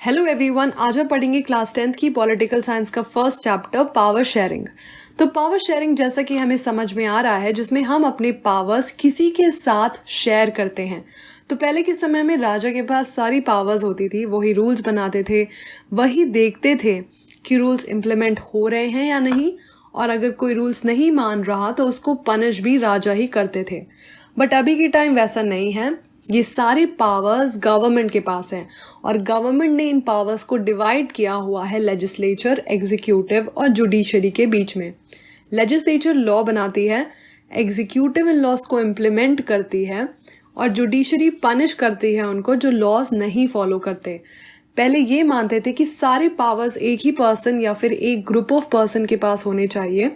Hello everyone, आज हम पढ़ेंगे क्लास 10th की पॉलिटिकल साइंस का फर्स्ट चैप्टर पावर शेयरिंग। तो पावर शेयरिंग जैसा कि हमें समझ में आ रहा है, जिसमें हम अपने पावर्स किसी के साथ शेयर करते हैं। तो पहले के समय में राजा के पास सारी पावर्स होती थी, वही रूल्स बनाते थे, वही देखते थे कि रूल्स इम्प्लीमेंट हो रहे हैं या नहीं, और अगर कोई रूल्स नहीं मान रहा तो उसको पनिश भी राजा ही करते थे। बट अभी के टाइम वैसा नहीं है, ये सारे पावर्स गवर्नमेंट के पास हैं और गवर्नमेंट ने इन पावर्स को डिवाइड किया हुआ है लेजिस्लेचर, एग्जीक्यूटिव और जुडिशरी के बीच में। लेजिस्लेचर लॉ बनाती है, एग्जीक्यूटिव इन लॉज को इम्प्लीमेंट करती है और जुडिशरी पनिश करती है उनको जो लॉज नहीं फॉलो करते। पहले ये मानते थे कि सारे पावर्स एक ही पर्सन या फिर एक ग्रुप ऑफ पर्सन के पास होने चाहिए,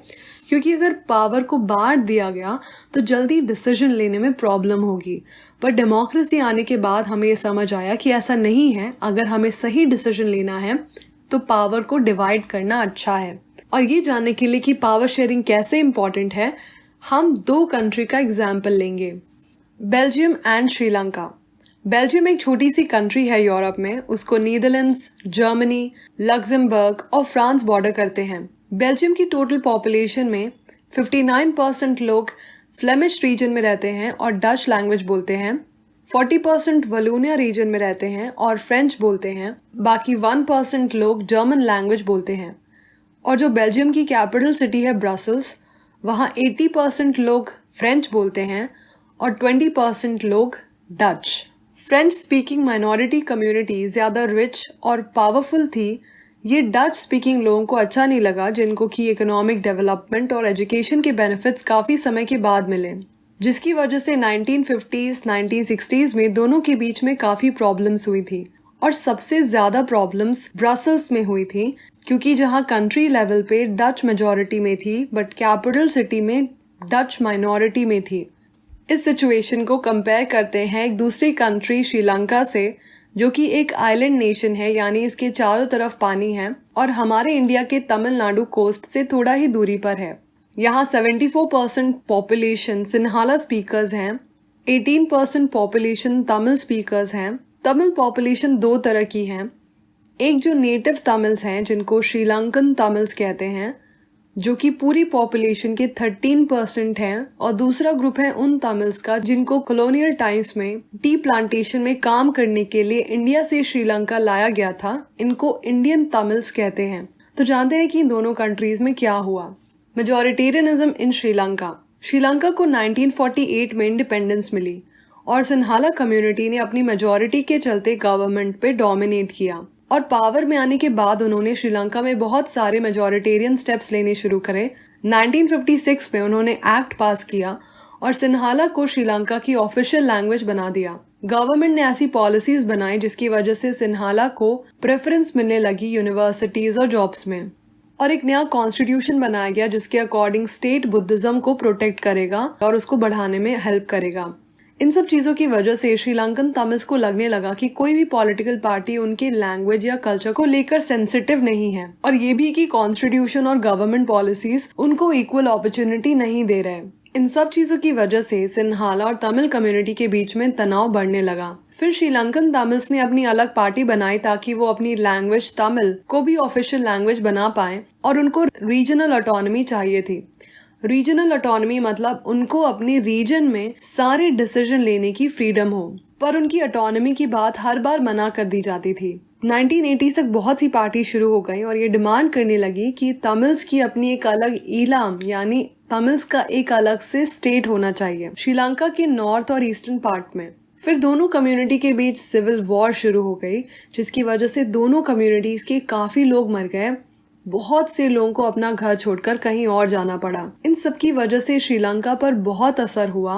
क्योंकि अगर पावर को बांट दिया गया तो जल्दी डिसीजन लेने में प्रॉब्लम होगी। पर डेमोक्रेसी आने के बाद हमें ये समझ आया कि ऐसा नहीं है। अगर हमें सही डिसीजन लेना है तो पावर को डिवाइड करना अच्छा है। और ये जानने के लिए कि पावर शेयरिंग कैसे इंपॉर्टेंट है, हम दो कंट्री का एग्जाम्पल लेंगे, बेल्जियम एंड श्रीलंका। बेल्जियम एक छोटी सी कंट्री है यूरोप में, उसको नीदरलैंड्स, जर्मनी, लग्जमबर्ग और फ्रांस बॉर्डर करते हैं। बेल्जियम की टोटल पॉपुलेशन में 59% लोग फ्लेमिश रीजन में रहते हैं और डच लैंग्वेज बोलते हैं, 40% वलोनिया रीजन में रहते हैं और फ्रेंच बोलते हैं, बाकी 1% लोग जर्मन लैंग्वेज बोलते हैं। और जो बेल्जियम की कैपिटल सिटी है ब्रसल्स, वहाँ 80% लोग फ्रेंच बोलते हैं और 20% लोग Dutch. French speaking minority community ज़्यादा रिच और पावरफुल थी। ये डच स्पीकिंग लोगों को अच्छा नहीं लगा, जिनको कि इकोनॉमिक डेवलपमेंट और एजुकेशन के बेनिफिट्स काफ़ी समय के बाद मिले, जिसकी वजह से 1950s 1960s में दोनों के बीच में काफ़ी प्रॉब्लम्स हुई थी। और सबसे ज़्यादा प्रॉब्लम्स ब्रसल्स में हुई थी, क्योंकि जहाँ कंट्री लेवल पे डच मेजॉरिटी में थी बट कैपिटल सिटी में डच माइनॉरिटी में थी। इस सिचुएशन को कंपेयर करते हैं एक दूसरी कंट्री श्रीलंका से, जो कि एक आइलैंड नेशन है, यानी इसके चारों तरफ पानी है और हमारे इंडिया के तमिलनाडु कोस्ट से थोड़ा ही दूरी पर है। यहाँ 74% पॉपुलेशन सिन्हाला स्पीकर्स हैं, 18% पॉपुलेशन तमिल स्पीकर्स हैं। तमिल पॉपुलेशन दो तरह की है, एक जो नेटिव तमिल्स हैं जिनको श्रीलंकन तमिल्स कहते हैं, जो कि पूरी पॉपुलेशन के 13% हैं, और दूसरा ग्रुप है उन तमिल्स का जिनको कॉलोनियल टाइम्स में टी प्लांटेशन में काम करने के लिए इंडिया से श्रीलंका लाया गया था। इनको इंडियन तमिल्स कहते हैं। तो जानते हैं कि इन दोनों कंट्रीज में क्या हुआ। मेजॉरिटेरियनिज्म इन श्रीलंका। श्रीलंका को 1948 में इंडिपेंडेंस मिली और सिन्हाला कम्युनिटी ने अपनी मेजॉरिटी के चलते गवर्नमेंट पे डोमिनेट किया, और पावर में आने के बाद उन्होंने श्रीलंका में बहुत सारे मेजॉरिटेरियन स्टेप्स लेने शुरू करे। 1956 में उन्होंने एक्ट पास किया और सिन्हाला को श्रीलंका की ऑफिशियल लैंग्वेज बना दिया। गवर्नमेंट ने ऐसी पॉलिसीज बनाई जिसकी वजह से सिन्हाला को प्रेफरेंस मिलने लगी यूनिवर्सिटीज और जॉब्स में, और एक नया कॉन्स्टिट्यूशन बनाया गया जिसके अकॉर्डिंग स्टेट बुद्धिज्म को प्रोटेक्ट करेगा और उसको बढ़ाने में हेल्प करेगा। इन सब चीज़ों की वजह से श्रीलंकन तमिल्स को लगने लगा कि कोई भी पॉलिटिकल पार्टी उनके लैंग्वेज या कल्चर को लेकर सेंसिटिव नहीं है, और ये भी कि कॉन्स्टिट्यूशन और गवर्नमेंट पॉलिसीज उनको इक्वल अपॉर्चुनिटी नहीं दे रहे। इन सब चीज़ों की वजह से सिन्हाला और तमिल कम्युनिटी के बीच में तनाव बढ़ने लगा। फिर श्रीलंकन तमिल्स ने अपनी अलग पार्टी बनाई ताकि वो अपनी लैंग्वेज तमिल को भी ऑफिशियल लैंग्वेज बना पाए, और उनको रीजनल ऑटोनॉमी चाहिए थी। रीजनल ऑटोनॉमी मतलब उनको अपने रीजन में सारे डिसीजन लेने की फ्रीडम हो, पर उनकी ऑटोनॉमी की बात हर बार मना कर दी जाती थी। 1980 तक बहुत सी पार्टी शुरू हो गई और ये डिमांड करने लगी कि तमिल्स की अपनी एक अलग ईलाम, यानी तमिल्स का एक अलग से स्टेट होना चाहिए श्रीलंका के नॉर्थ और ईस्टर्न पार्ट में। फिर दोनों कम्युनिटी के बीच सिविल वॉर शुरू हो गई, जिसकी वजह से दोनों कम्युनिटीज के काफी लोग मर गए। बहुत से लोगों को अपना घर छोड़कर कहीं और जाना पड़ा। इन सब की वजह से श्रीलंका पर बहुत असर हुआ।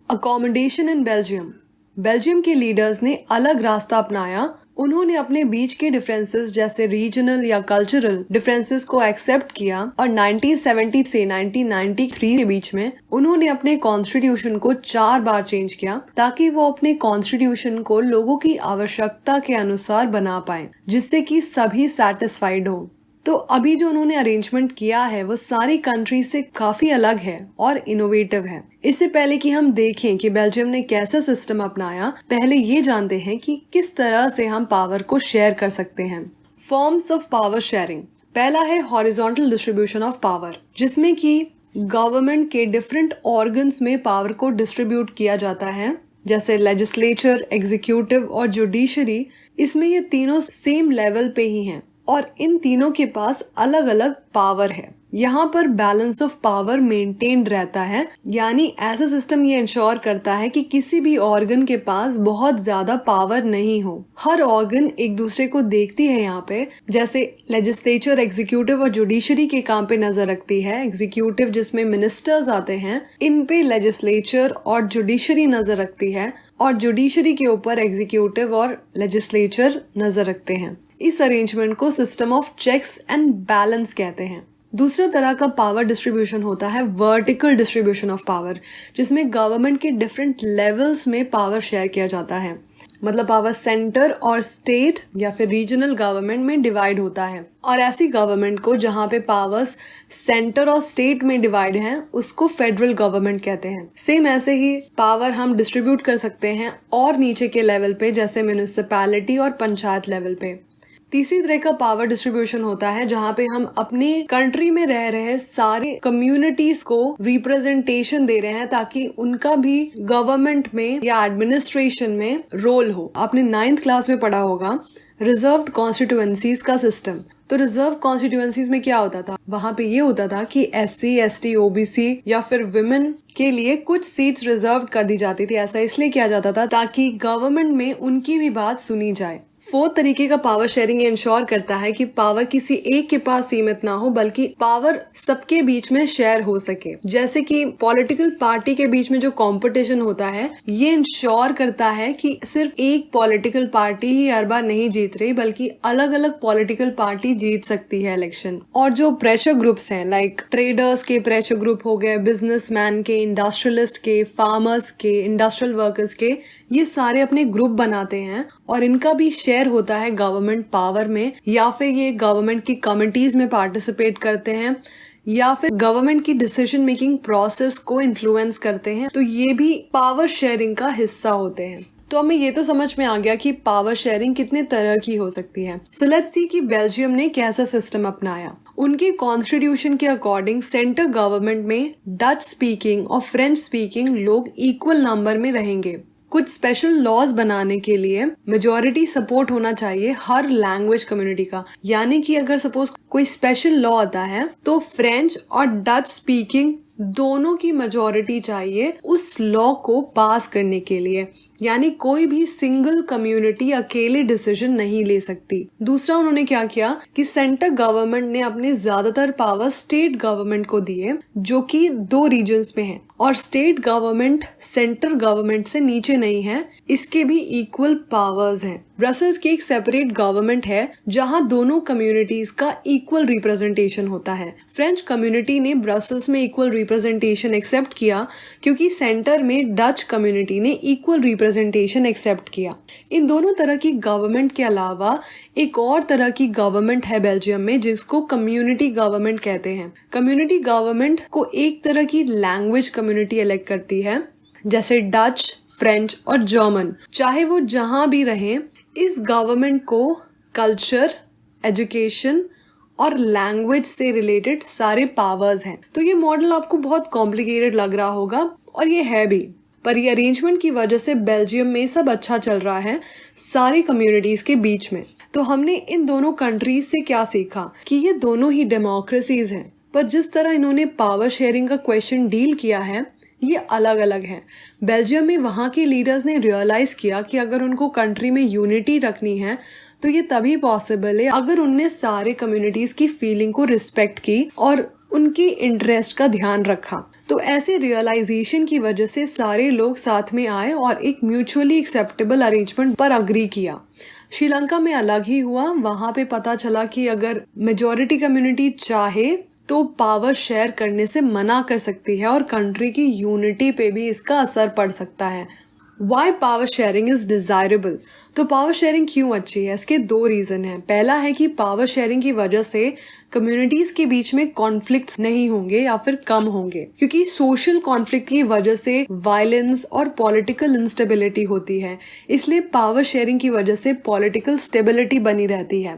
Accommodation in Belgium. बेल्जियम के लीडर्स ने अलग रास्ता अपनाया। उन्होंने अपने बीच के डिफरेंसेस जैसे रीजनल या कल्चरल डिफरेंसेस को एक्सेप्ट किया, और 1970 से 1993 के बीच में उन्होंने अपने कॉन्स्टिट्यूशन को 4 बार चेंज किया, ताकि वो अपने कॉन्स्टिट्यूशन को लोगों की आवश्यकता के अनुसार बना पाए, जिससे कि सभी सेटिस्फाइड हो। तो अभी जो उन्होंने अरेंजमेंट किया है वो सारी कंट्रीज से काफी अलग है और इनोवेटिव है। इससे पहले कि हम देखें कि बेल्जियम ने कैसा सिस्टम अपनाया, पहले ये जानते हैं कि किस तरह से हम पावर को शेयर कर सकते हैं। Forms of power sharing. पहला है हॉरिजॉन्टल डिस्ट्रीब्यूशन ऑफ पावर, जिसमें कि गवर्नमेंट के डिफरेंट ऑर्गन्स में पावर को डिस्ट्रीब्यूट किया जाता है, जैसे लेजिस्लेचर, एग्जीक्यूटिव और जुडिशरी। इसमें ये तीनों सेम लेवल पे ही हैं और इन तीनों के पास अलग अलग पावर है। यहाँ पर बैलेंस ऑफ पावर मेंटेन्ड रहता है, यानी ऐसा सिस्टम ये इंश्योर करता है कि किसी भी ऑर्गन के पास बहुत ज्यादा पावर नहीं हो। हर ऑर्गन एक दूसरे को देखती है यहाँ पे, जैसे लेजिस्लेचर, एग्जीक्यूटिव और जुडिशरी के काम पे नजर रखती है। एग्जीक्यूटिव जिसमें मिनिस्टर्स आते हैं, इन पे लेजिस्लेचर और जुडिशरी नजर रखती है और जुडिशरी के ऊपर एग्जीक्यूटिव और लेजिस्लेचर नजर रखते हैं। इस अरेंजमेंट को system of checks and balance कहते हैं। दूसरा तरह का पावर डिस्ट्रीब्यूशन होता है वर्टिकल डिस्ट्रीब्यूशन ऑफ पावर, जिसमें गवर्नमेंट के डिफरेंट लेवल्स में पावर शेयर किया जाता है। मतलब पावर सेंटर और स्टेट या फिर रीजनल गवर्नमेंट में डिवाइड होता है, और ऐसी गवर्नमेंट को जहाँ पे पावर्स सेंटर और स्टेट में डिवाइड हैं उसको फेडरल गवर्नमेंट कहते हैं। सेम ऐसे ही पावर हम डिस्ट्रीब्यूट कर सकते हैं और नीचे के लेवल पे, जैसे म्युनिसिपैलिटी और पंचायत लेवल पे। तीसरी तरह का पावर डिस्ट्रीब्यूशन होता है जहाँ पे हम अपने कंट्री में रह रहे सारे कम्युनिटीज को रिप्रेजेंटेशन दे रहे हैं ताकि उनका भी गवर्नमेंट में या एडमिनिस्ट्रेशन में रोल हो। आपने 9th क्लास में पढ़ा होगा रिजर्व्ड कॉन्स्टिट्यूएंसीज का सिस्टम। तो रिजर्व कॉन्स्टिट्यूएंसीज में क्या होता था, वहाँ पे ये होता था कि SC, ST, OBC या फिर विमेन के लिए कुछ सीट्स रिजर्व कर दी जाती थी। ऐसा इसलिए किया जाता था ताकि गवर्नमेंट में उनकी भी बात सुनी जाए। फोर्थ तरीके का पावर शेयरिंग इंश्योर करता है कि पावर किसी एक के पास सीमित ना हो, बल्कि पावर सबके बीच में शेयर हो सके। जैसे कि पॉलिटिकल पार्टी के बीच में जो कंपटीशन होता है, ये इंश्योर करता है कि सिर्फ एक पॉलिटिकल पार्टी ही हर बार नहीं जीत रही, बल्कि अलग अलग पॉलिटिकल पार्टी जीत सकती है इलेक्शन। और जो प्रेशर ग्रुप्स हैं, लाइक ट्रेडर्स के प्रेशर ग्रुप हो गए, बिजनेसमैन के, इंडस्ट्रियलिस्ट के, फार्मर्स के, इंडस्ट्रियल वर्कर्स के, ये सारे अपने ग्रुप बनाते हैं और इनका भी शेयर होता है गवर्नमेंट पावर में, या फिर ये गवर्नमेंट की कमिटीज में पार्टिसिपेट करते हैं या फिर गवर्नमेंट की डिसीजन मेकिंग प्रोसेस को इन्फ्लुएंस करते हैं। तो ये भी पावर शेयरिंग का हिस्सा होते हैं। तो हमें ये तो समझ में आ गया कि पावर शेयरिंग कितने तरह की हो सकती है। सो लेट्स सी कि बेल्जियम ने कैसा सिस्टम अपनाया। उनके कॉन्स्टिट्यूशन के अकॉर्डिंग सेंटर गवर्नमेंट में डच स्पीकिंग और फ्रेंच स्पीकिंग लोग इक्वल नंबर में रहेंगे। कुछ स्पेशल लॉज बनाने के लिए मेजॉरिटी सपोर्ट होना चाहिए हर लैंग्वेज कम्युनिटी का, यानी कि अगर सपोज कोई स्पेशल लॉ आता है तो फ्रेंच और डच स्पीकिंग दोनों की मेजॉरिटी चाहिए उस लॉ को पास करने के लिए, यानी कोई भी सिंगल कम्युनिटी अकेले डिसीजन नहीं ले सकती। दूसरा उन्होंने क्या किया कि सेंटर गवर्नमेंट ने अपने ज्यादातर पावर स्टेट गवर्नमेंट को दिए, जो कि 2 रीजन्स में है, और स्टेट गवर्नमेंट सेंटर गवर्नमेंट से नीचे नहीं है, इसके भी इक्वल पावर्स हैं। ब्रसेल्स की एक सेपरेट गवर्नमेंट है जहां दोनों कम्युनिटीज का इक्वल रिप्रेजेंटेशन होता है। फ्रेंच कम्युनिटी ने ब्रसेल्स में इक्वल रिप्रेजेंटेशन एक्सेप्ट किया क्योंकि सेंटर में डच कम्युनिटी ने इक्वल रिप्रेजेंटेशन एक्सेप्ट किया। इन दोनों तरह की गवर्नमेंट के अलावा एक और तरह की गवर्नमेंट है बेल्जियम में, जिसको कम्युनिटी गवर्नमेंट कहते हैं। कम्युनिटी गवर्नमेंट को एक तरह की लैंग्वेज कम्युनिटी इलेक्ट करती है, जैसे डच, फ्रेंच और जर्मन। चाहे वो जहां भी रहें, इस गवर्नमेंट को कल्चर, एजुकेशन और लैंग्वेज से रिलेटेड सारे पावर्स हैं। तो ये मॉडल आपको बहुत कॉम्प्लिकेटेड लग रहा होगा, और ये है भी, पर ये अरेंजमेंट की वजह से बेल्जियम में सब अच्छा चल रहा है सारी कम्युनिटीज के बीच में। तो हमने इन दोनों कंट्रीज से क्या सीखा कि ये दोनों ही डेमोक्रेसीज हैं, पर जिस तरह इन्होंने पावर शेयरिंग का क्वेश्चन डील किया है ये अलग अलग है। बेल्जियम में वहाँ के लीडर्स ने रियलाइज किया कि अगर उनको कंट्री में यूनिटी रखनी है तो ये तभी पॉसिबल है अगर उनने सारे कम्युनिटीज की फीलिंग को रिस्पेक्ट की और उनकी इंटरेस्ट का ध्यान रखा। तो ऐसे रियलाइजेशन की वजह से सारे लोग साथ में आए और एक म्यूचुअली एक्सेप्टेबल अरेंजमेंट पर अग्री किया। श्रीलंका में अलग ही हुआ। वहाँ पे पता चला कि अगर मेजॉरिटी कम्युनिटी चाहे तो पावर शेयर करने से मना कर सकती है और कंट्री की यूनिटी पे भी इसका असर पड़ सकता है। Why power sharing is desirable. तो पावर शेयरिंग क्यों अच्छी है, इसके दो रीजन हैं। पहला है कि पावर शेयरिंग की वजह से कम्युनिटीज के बीच में कॉन्फ्लिक्ट्स नहीं होंगे या फिर कम होंगे, क्योंकि सोशल कॉन्फ्लिक्ट की वजह से वायलेंस और पॉलिटिकल इंस्टेबिलिटी होती है। इसलिए पावर शेयरिंग की वजह से पॉलिटिकल स्टेबिलिटी बनी रहती है।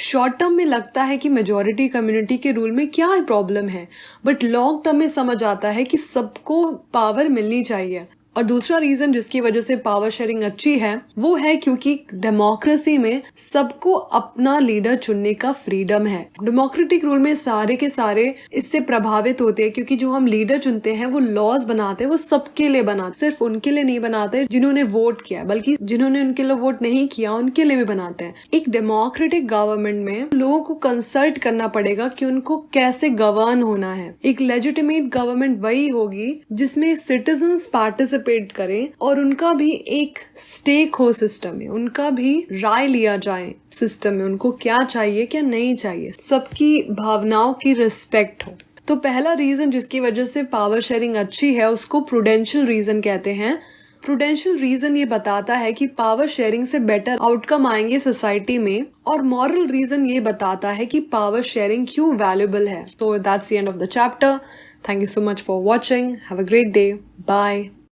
शॉर्ट टर्म में लगता है कि मेजॉरिटी कम्युनिटी के रूल में क्या प्रॉब्लम है, बट लॉन्ग टर्म में समझ आता है कि सबको पावर मिलनी चाहिए। और दूसरा रीजन जिसकी वजह से पावर शेयरिंग अच्छी है वो है क्योंकि डेमोक्रेसी में सबको अपना लीडर चुनने का फ्रीडम है। डेमोक्रेटिक रूल में सारे के सारे इससे प्रभावित होते हैं, क्योंकि जो हम लीडर चुनते हैं वो लॉज बनाते हैं, वो सबके लिए बनाते, सिर्फ उनके लिए नहीं बनाते जिन्होंने वोट किया, बल्कि जिन्होंने उनके लिए वोट नहीं किया उनके लिए भी बनाते हैं। एक डेमोक्रेटिक गवर्नमेंट में लोगों को कंसल्ट करना पड़ेगा कि उनको कैसे गवर्न होना है। एक लेजिटिमेट गवर्नमेंट वही होगी जिसमें सिटीजन्स पार्टिसिपेट करें और उनका भी एक स्टेक हो सिस्टम में, उनका भी राय लिया जाए सिस्टम में, उनको क्या चाहिए क्या नहीं चाहिए, सबकी भावनाओं की रिस्पेक्ट हो। तो पहला रीजन जिसकी वजह से पावर शेयरिंग अच्छी है उसको प्रूडेंशियल रीजन कहते हैं। प्रूडेंशियल रीजन ये बताता है कि पावर शेयरिंग से बेटर आउटकम आएंगे सोसाइटी में, और मॉरल रीजन ये बताता है कि पावर शेयरिंग क्यों वैल्यूएबल है। So that's the end of the chapter. Thank you so much for watching. Have a great day. Bye.